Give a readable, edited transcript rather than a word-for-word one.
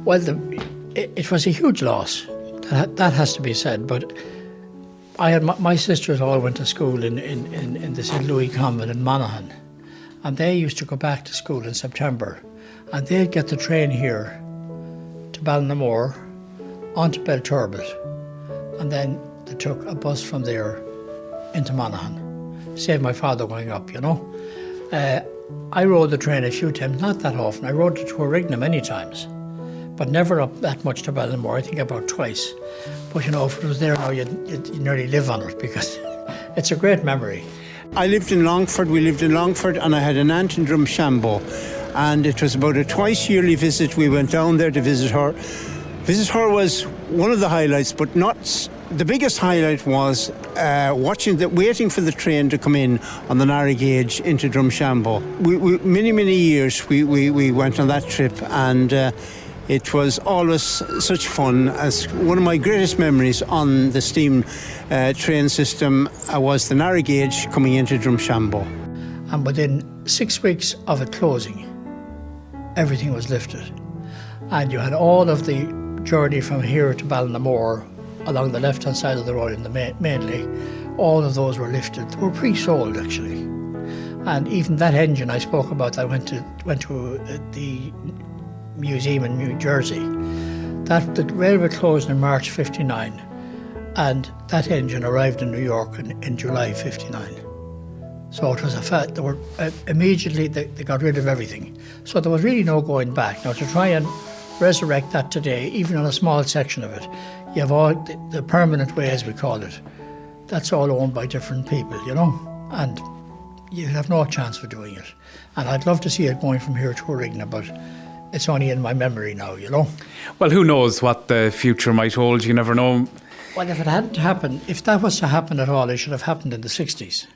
Well, it was a huge loss. That has to be said. But I had my sisters all went to school in the St. Louis Convent in Monaghan, and they used to go back to school in September, and they'd get the train here to Ballinamore, onto Belturbet, and then they took a bus from there into Monaghan. Saved my father going up, you know. I rode the train a few times, not that often. I rode to Torrigna many times, but never up that much to Ballinamore. I think about twice. But you know, if it was there now, you'd nearly live on it because it's a great memory. I lived in Longford. We lived in Longford, and I had an aunt in Drumshanbo, and it was about a twice yearly visit. We went down there to visit her. Visit her was one of the highlights, but not the biggest highlight was waiting for the train to come in on the narrow gauge into Drumshanbo. Many years we went on that trip, and it was always such fun. As one of my greatest memories on the steam train system was the narrow gauge coming into Drumshanbo. And within 6 weeks of it closing, everything was lifted, and you had all of the journey from here to Ballinamore along the left-hand side of the road mainly, all of those were lifted. They were pre-sold actually, and even that engine I spoke about, I went to the museum in New Jersey. The railway closed in March '59, and that engine arrived in New York in July '59. So it was a fact. They were immediately they got rid of everything. So there was really no going back. Now to try and resurrect that today, even on a small section of it, you have all the permanent way, as we call it. That's all owned by different people, you know, and you have no chance of doing it. And I'd love to see it going from here to Origna, but it's only in my memory now, you know. Well, who knows what the future might hold? You never know. Well, if it hadn't happened, if that was to happen at all, it should have happened in the 60s.